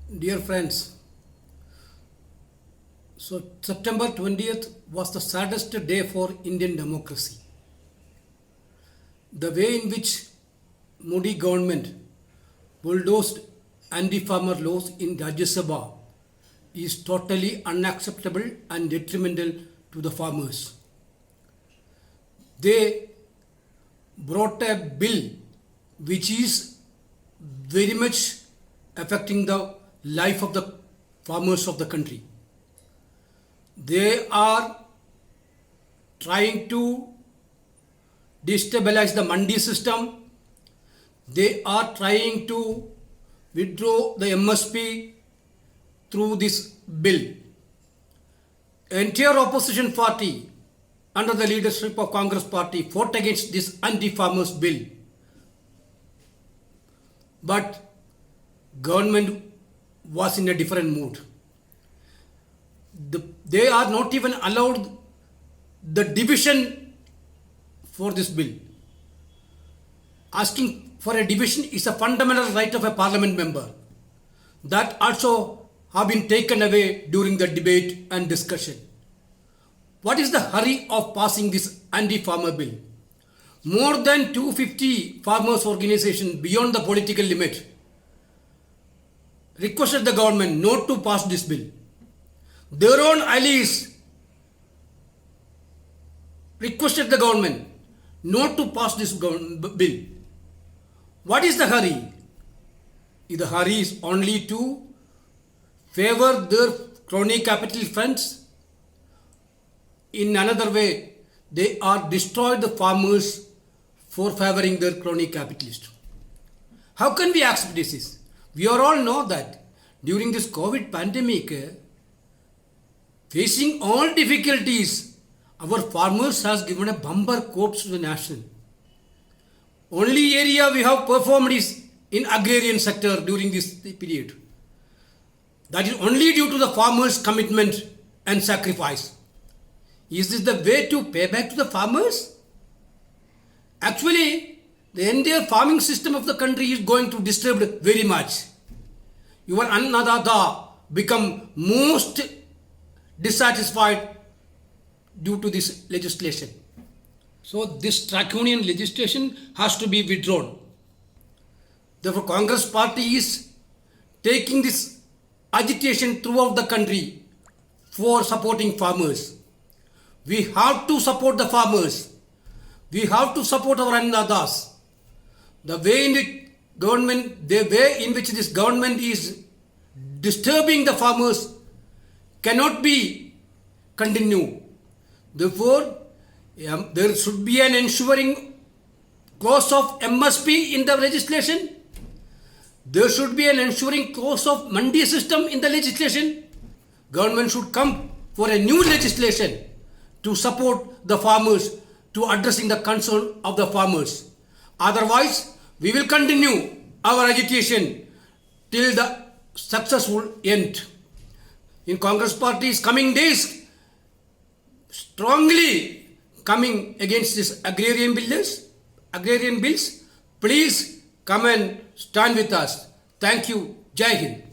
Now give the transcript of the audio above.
Dear friends, so September 20th was the saddest day for Indian democracy. The way in which Modi government bulldozed anti-farmer laws in Rajya Sabha is totally unacceptable and detrimental to the farmers. They brought a bill which is very much affecting the life of the farmers of the country. They are trying to destabilize the mandi system. They are trying to withdraw the MSP through this bill. Entire opposition party under the leadership of Congress party fought against this anti-farmers bill. But government was in a different mood. They are not even allowed the division for this bill. Asking for a division is a fundamental right of a parliament member. That also have been taken away during the debate and discussion. What is the hurry of passing this anti-farmer bill? More than 250 farmers organizations beyond the political limit requested the government not to pass this bill. Their own allies requested the government not to pass this bill. What is the hurry? The hurry is only to favor their crony capital funds. In another way, they are destroying the farmers for favoring their crony capitalists. How can we accept this? We all know that during this COVID pandemic, facing all difficulties, our farmers has given a bumper quotes to the nation. Only area we have performed is in agrarian sector during this period. That is only due to the farmers' commitment and sacrifice. Is this the way to pay back to the farmers? Actually, the entire farming system of the country is going to disturb very much. Your Annadata become most dissatisfied due to this legislation. So this draconian legislation has to be withdrawn. Therefore, Congress party is taking this agitation throughout the country for supporting farmers. We have to support the farmers. We have to support our Annadatas. The way in which this government is disturbing the farmers cannot be continued. Therefore, there should be an ensuring clause of MSP in the legislation. There should be an ensuring clause of mandi system in the legislation. Government should come for a new legislation to support the farmers, to addressing the concern of the farmers. Otherwise, we will continue our agitation till the successful end. In Congress party's coming days, strongly coming against this agrarian bills, please come and stand with us. Thank you. Jai Hind.